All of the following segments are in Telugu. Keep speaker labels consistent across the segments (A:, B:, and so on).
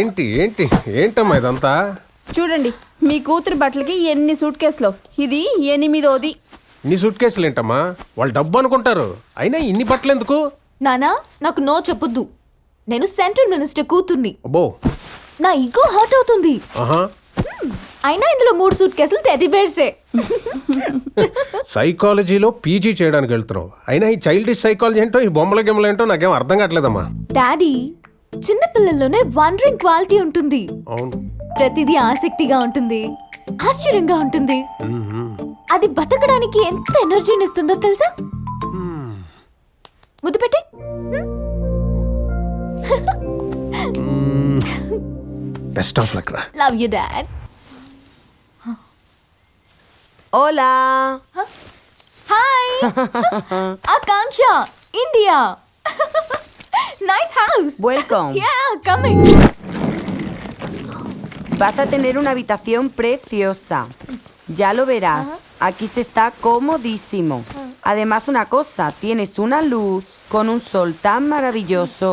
A: ఏంటి ఏంటి ఏంటమ్మా ఇదంతా?
B: చూడండి మీ కూతురు బట్టలకి ఎన్ని సూట్ కేసులో, ఇది 8వ.
A: నీ సూట్ కేసులు ఏంటమ్మా? వాళ్ళు డబ్బు అనుకుంటారు. అయినా ఇన్ని బట్టలు ఎందుకు?
C: నానా నాకు నో చెప్పొద్దు. నేను సెంట్రల్ మినిస్టర్ కూతుర్ని.
A: అబ్బో.
C: నా ఈగో హర్ట్ అవుతుంది.
A: ఆహా.
C: అయినా ఇందులో 3 సూట్ కేసులు టెడ్డీ బేర్సే.
A: సైకాలజీలో పీజీ చేయడానికి వెళ్తున్నావు. అయినా ఈ చైల్డిష్ సైకాలజీ ఏంటో, ఈ బొమ్మల గిమ్మలు ఏంటో నాకేం అర్థం కావట్లేదమ్మా.
C: డాడీ, చిన్న పిల్లల్లోనే వండరింగ్ క్వాలిటీ ఉంటుంది.
A: అవును.
C: ప్రతిదీ ఆసక్తిగా ఉంటుంది, ఆశ్చర్యంగా ఉంటుంది. అది బతకడానికి ఎంత ఎనర్జీని ఇస్తుందో తెలుసా? ముద్దు పెట్టి.
A: బెస్ట్ ఆఫ్ లక్ రా.
C: Love you dad.
B: Ola.
C: Hi. Akanksha, India. Nice house.
B: Welcome.
C: Yeah, coming.
D: Vas a tener una habitación preciosa. Ya lo verás. Aquí se está comodísimo. Además, una cosa, tienes una luz con un sol tan maravilloso.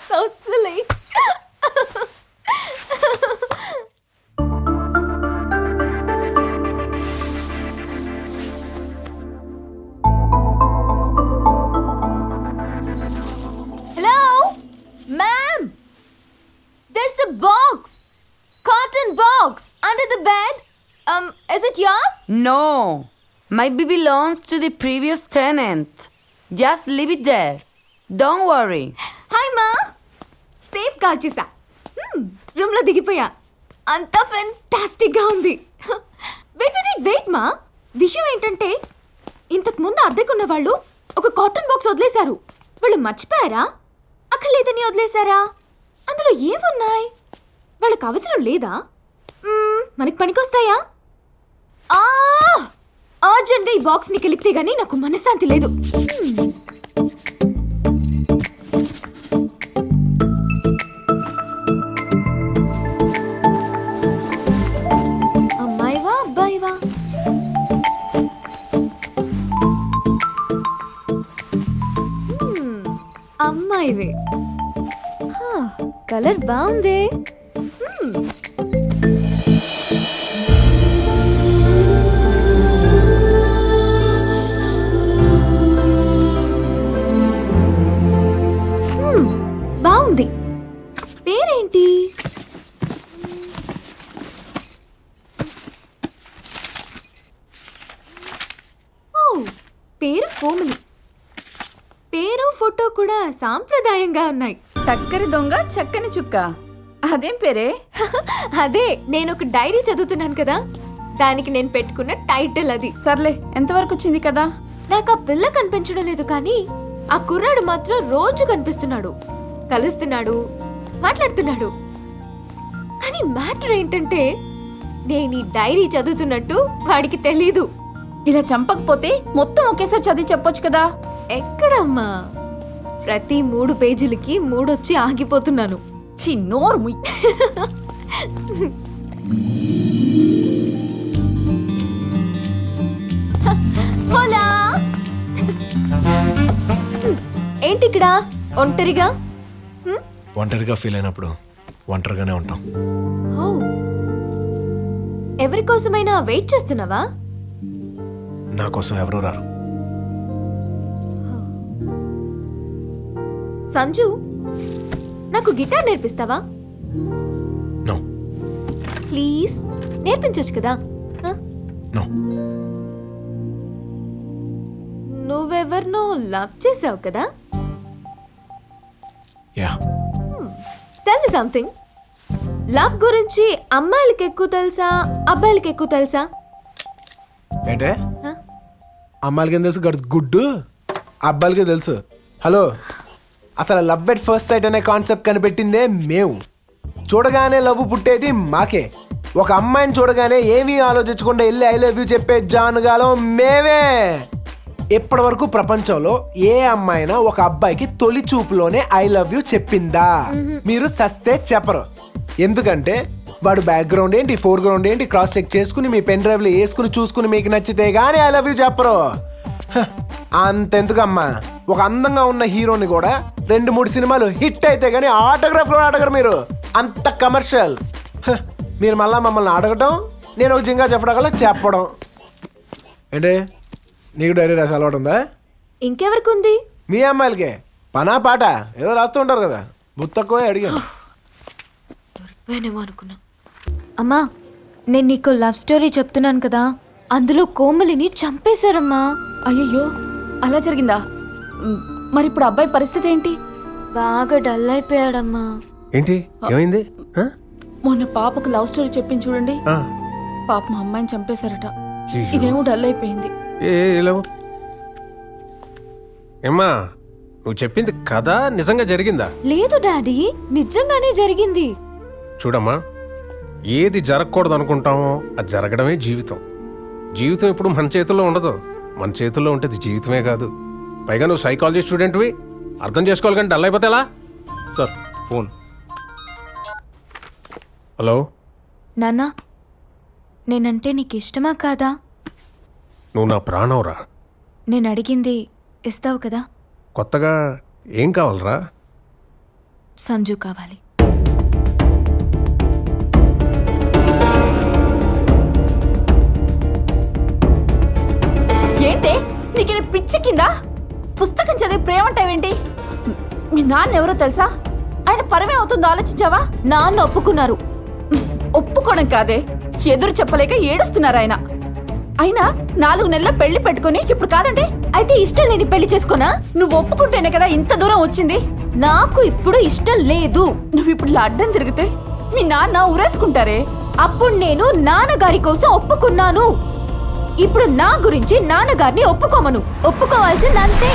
C: So silly. Hello? Ma'am! There's a box. Cotton box under the bed. Is it yours?
D: No, might be belongs to the previous tenant. Just leave it there. Don't worry.
C: Hi మా. సేఫ్ కాల్ చేసా. రూమ్ లో దిగిపోయా. అంతా ఫెంటాస్టిక్ గా ఉంది. వెయిట్ మా. విషయం ఏంటంటే ఇంతకు ముందు అద్దెకున్న వాళ్ళు ఒక కాటన్ బాక్స్ వదిలేశారు. వాళ్ళు మర్చిపోయారా, అక్కడ లేదని వదిలేశారా? అందులో ఏమున్నాయి? వాళ్ళకి అవసరం లేదా? మనకి పనికొస్తాయా? అర్జెంట్గా ఈ బాక్స్ ని కలిపితే గానీ నాకు మనశ్శాంతి లేదు. అమ్మాయివా అబ్బాయివా? అమ్మాయివే. కలర్ బాగుంది. బాగుంది. పేరేంటి? పేరు కోమలి. పేరు ఫోటో కూడా సాంప్రదాయంగా ఉన్నాయి.
B: టక్కరి దొంగ చక్కని చుక్క, అదేం పేరే?
C: అదే, నేను ఒక డైరీ చదువుతున్నాను కదా, దానికి నేను పెట్టుకున్న టైటిల్ అది.
B: సర్లే, ఎంతవరకు వచ్చింది కదా?
C: నాకు ఆ పిల్ల కనిపించడం లేదు, కానీ ఆ కుర్రాడు మాత్రం రోజు కనిపిస్తున్నాడు, కలుస్తున్నాడు, మాట్లాడుతున్నాడు. కానీ మ్యాటర్ ఏంటంటే నేను ఈ డైరీ చదువుతున్నట్టు వాడికి తెలీదు.
B: ఇలా చంపకపోతే మొత్తం ఒకేసారి చదివి చెప్పొచ్చు కదా.
C: ఎక్కడమ్మా, ప్రతి 3 పేజీలకి 3 వచ్చి ఆగిపోతున్నాను.
B: నోరు ముయ్.
C: హోలా. ఏంటి ఇక్కడ ఒంటరిగా?
A: ఒంటరిగా ఫీల్ అయినప్పుడు ఒంటరిగానే ఉంటాం.
C: ఎవరి కోసమైనా వెయిట్ చేస్తున్నావా?
A: నా కోసం ఎవరు రారు.
C: సంజు, నాకు గిటార్ నేర్పిస్తావా?
A: నో.
C: ప్లీజ్ నేర్పించొచ్చు కదా.
A: నో.
C: నువ్వెవరినో లవ్ చేసావు కదా?
A: Yeah.
C: Tell me something. Love గురించి అమ్మాయిలకి ఎక్కువ తెలుసా, అబ్బాయిలకి ఎక్కువ తెలుసా?
E: ఏంటే అమ్మాయిలకి ఏం తెలుసు? గుడ్డు. అబ్బాయిలకే తెలుసు. హలో, అసలు లవ్ ఎట్ ఫస్ట్ సైట్ అనే కాన్సెప్ట్ కనిపెట్టిందే మేము. చూడగానే లవ్ పుట్టేది మాకే. ఒక అమ్మాయిని చూడగానే ఏమీ ఆలోచించకుండా వెళ్ళి ఐ లవ్ యూ చెప్పే జానుగాలో మేమే. ఇప్పటి వరకు ప్రపంచంలో ఏ అమ్మాయినా ఒక అబ్బాయికి తొలి చూపులోనే ఐ లవ్ యూ చెప్పిందా? మీరు సస్తే చెప్పరు. ఎందుకంటే వాడు బ్యాక్గ్రౌండ్ ఏంటి, ఫోర్ గ్రౌండ్ ఏంటి క్రాస్ చెక్ చేసుకుని మీ పెన్ డ్రైవ్లో వేసుకుని చూసుకుని మీకు నచ్చితే గానీ ఐ లవ్ యూ చెప్పరు. అంతెందుకమ్మా, ఒక అందంగా ఉన్న హీరోని కూడా 2-3 సినిమాలు హిట్ అయితే కానీ ఆటోగ్రాఫ్ కూడా అడగరు మీరు, అంత కమర్షియల్. మీరు మళ్ళీ మమ్మల్ని అడగటం, నేను ఒక జింగా చెప్పడం చెప్పడం. ఏంటి నీకు డైరీ రాసి అలవాటు ఉందా?
C: ఇంకెవరికి ఉంది?
E: మీ అమ్మాయిలకే పనా పాట ఏదో రాస్తూ ఉంటారు కదా, బుత్తక్కువ అడిగాను.
C: దొరికిపోయానేమో అనుకున్నా. అమ్మా, నేను నీకు లవ్ స్టోరీ చెప్తున్నాను కదా, అందులో కోమలిని చంపేశారమ్మా.
B: అయ్యయ్యో అలా జరిగిందా? మరి ఇప్పుడు అబ్బాయి పరిస్థితి ఏంటి?
C: బాగా డల్ అయిపోయాడమ్మా.
A: ఏంటి ఏమైంది? ఆ?
B: మొన్న పాపకు లవ్ స్టోరీ చెప్పింది చూడండి,
A: ఆ.
B: పాప మా అమ్మాయిని చంపేశారట.
A: అయ్యో.
B: ఇదేమో డల్ అయిపోయింది.
A: ఇలా ఏమ్మా, నువ్వు చెప్పింది కథ నిజంగా జరిగిందా?
C: లేదు డాడీ, నిజంగానే జరిగింది.
A: చూడమ్మా, ఏది జరగకూడదు అనుకుంటామో అది జరగడమే జీవితం. జీవితం ఇప్పుడు మన చేతుల్లో ఉండదు, మన చేతుల్లో ఉంటుంది జీవితమే కాదు. పైగా నువ్వు సైకాలజీ స్టూడెంట్వి, అర్థం చేసుకోవాలి కానీ డల్ అయిపోతే ఎలా?
F: Sir phone.
A: హలో
C: నాన్న, నేనంటే నీకు ఇష్టమా కాదా?
A: నువ్వు నా ప్రాణంరా.
C: నేను అడిగింది ఇస్తావు కదా?
A: కొత్తగా ఏం కావాలరా?
C: సంజు కావాలి.
B: ఏంటి నీకు పిచ్చి కింద? పుస్తకం చదివి ప్రేమంటావేంటి? మీ నాన్న ఎవరో తెలుసా? ఆయన పరమే అవుతుందో ఆలోచించావా?
C: నాన్న ఒప్పుకున్నారు.
B: ఒప్పుకోవడం కాదే, ఎదురు చెప్పలేక ఏడుస్తున్నారు ఆయన. అయినా 4 నెలల్లో పెళ్లి పెట్టుకుని ఇప్పుడు కాదండి.
C: అయితే ఇష్టం లేని పెళ్లి చేసుకోనా?
B: నువ్వు ఒప్పుకుంటేనే కదా ఇంత దూరం వచ్చింది.
C: నాకు ఇప్పుడు ఇష్టం లేదు.
B: నువ్వు ఇప్పుడు ఇలా అడ్డం తిరిగితే మీ నాన్న ఉరేసుకుంటారే.
C: అప్పుడు నేను నాన్నగారి కోసం ఒప్పుకున్నాను. ఇప్పుడు నా గురించి నాన్నగారిని ఒప్పుకోమను. ఒప్పుకోవాల్సింది అంతే.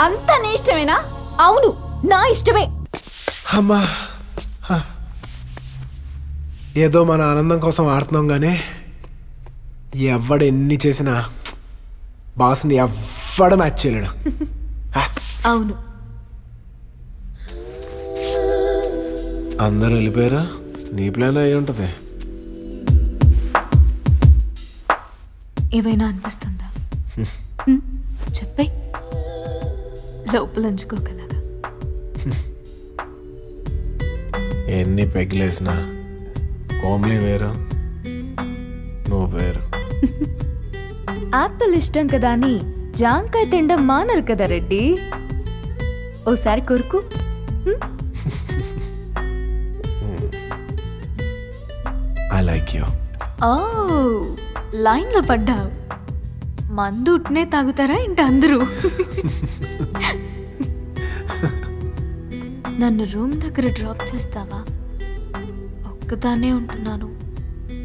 B: అంత నీ ఇష్టమేనా?
C: అవును, నా ఇష్టమే.
E: అమ్మా, ఏదో మన ఆనందం కోసం ఆడుతున్నాం కానీ ఎవడు ఎన్ని చేసినా బాస్ని ఎవ్వడు మ్యాచ్ చేయలేడు.
C: అవును.
E: అందరూ వెళ్ళిపోయారా? నీ ప్లాన్ అయి ఉంటుంది.
C: ఏవైనా అనిపిస్తుందా? చెప్పే, లోపలంచుకోగలగా.
E: ఎన్ని పెగ్లేసినా కోమ్లీ వేరు, నువ్వు వేరు.
C: యాపిల్ ఇష్టం కదా అని జాంకాయ తినడం మానరు కదా రెడ్డి. ఓసారి కొరుకు.
E: I like you.
C: ఓ, లైన్లో పడ్డావు. మందు ఉట్నే తాగుతారా ఏంటి అందరూ? నన్ను రూమ్ దగ్గర డ్రాప్ చేస్తావా? ఒక్కదానే ఉంటున్నాను,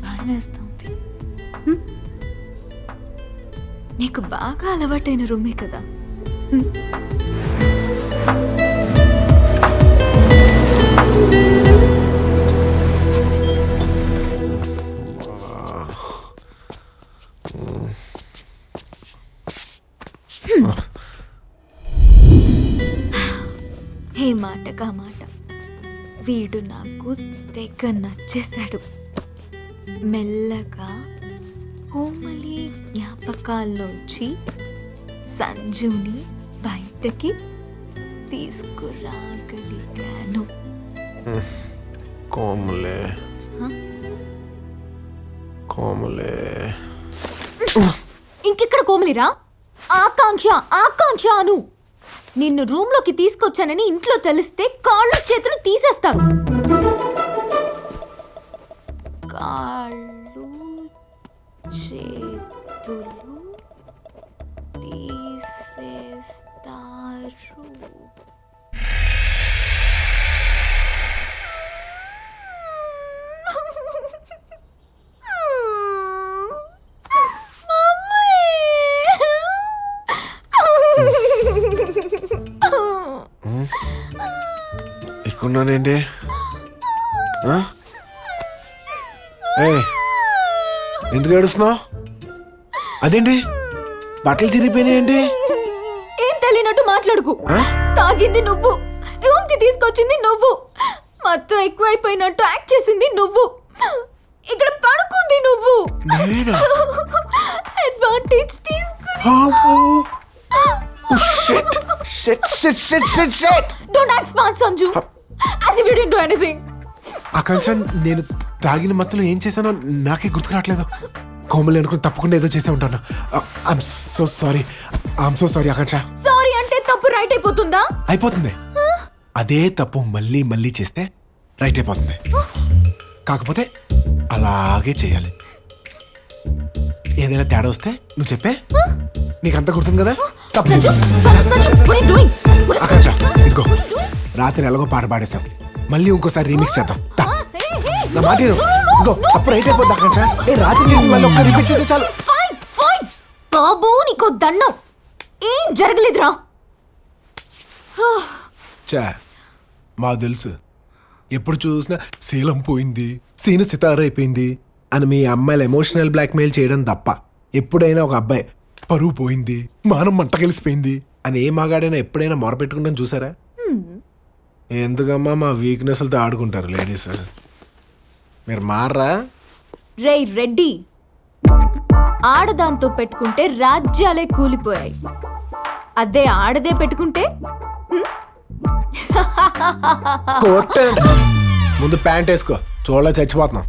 C: భయం వేస్తుంది. నీకు బాగా అలవాటైన రూమే కదా. ఏ మాట కా మాట, వీడు నాకు తెగ నచ్చేశాడు. మెల్లగా కోమలి జ్ఞాపకాల్లోంచి సంజుని బయటకి తీసుకురాగలిగాను.
E: కోమలే కోమలే.
C: ఇంకెక్కడ కోమలిరా? ఆకాంక్ష ఆకాంక్ష అను. నిన్ను రూమ్ లోకి తీసుకొచ్చానని ఇంట్లో తెలిస్తే కాళ్ళు చేతులు తీసేస్తాను. కాళ్ళు చేతులు తీసేస్తారు.
E: ఇక్కడున్నానేంటి? ఎందుకు ఏడుస్తున్నావు? అదేంటి బట్టలు చిరిగిపోయినాయేంటి?
C: ఏం తెలియనట్టు మాట్లాడుకు. తాగింది నువ్వు, రూమ్ కి తీసుకొచ్చింది నువ్వు, మొత్తం ఎక్కువైపోయినట్టు యాక్ట్ చేసింది నువ్వు, ఇక్కడ పడుకుంది నువ్వు. అడ్వాంటేజ్ తీసుకుని
E: shit shit shit shit
C: don't act smart Sanju as if you didn't do anything.
E: ఆకాంక్ష నేను తాగిన మత్తులో ఏం చేశానో నాకే గుర్తు రావట్లేదు. కోమలి అనుకుని తప్పకుండా ఏదో చేసే ఉంటాను. I'm so sorry Akanksha.
C: Sorry అంటే తప్పు రైట్ అయిపోతుందా?
E: అయిపోతుంది. అదే తప్పు మళ్ళీ మళ్ళీ చేస్తే రైట్ అయిపోతుంది. కాకపోతే అలాగే చేయాలి. ఏదైనా తేడా వస్తే నువ్వు చెప్పే, నీకంతా గుర్తుంది కదా. తప్పు చేశాను.
C: What are you doing?
E: ఆకాంక్ష ఇదిగో రాత్రి ఎలాగో పాట పాడేశాం, మళ్ళీ ఇంకోసారి రీమిక్స్ చేద్దాం. దా. నా మాట విను. ఇదిగో తప్పు రైట్ అయిపోద్ది ఆకాంక్ష. రాత్రి చేసి మళ్ళీ ఒక్క రిపీట్ చేస్తే చాలు.
C: ఫైన్ ఫైన్ బాబు నీకో దండం. ఏం జరగలేదురా.
E: చా మాకు తెలుసు, ఎప్పుడు చూసినా శీలం పోయింది, సీను సితారైపోయింది అని మీ అమ్మాయిలు ఎమోషనల్ బ్లాక్మెయిల్ చేయడం తప్ప ఎప్పుడైనా ఒక అబ్బాయి పరువు పోయింది, మానం మంట కలిసిపోయింది అని ఏ మగాడైనా ఎప్పుడైనా మొరపెట్టుకుంటాం చూసారా? ఎందుకమ్మా మా వీక్నెస్లతో ఆడుకుంటారు లేడీస్. మీరు మారరా?
C: రేయ్ రెడ్డి, ఆడదాంతో పెట్టుకుంటే రాజ్యాలే కూలిపోయాయి. అదే ఆడదే పెట్టుకుంటే
E: కొట్టండి. ముందు ప్యాంట్ వేసుకో, చూడలే చచ్చిపోతున్నాం.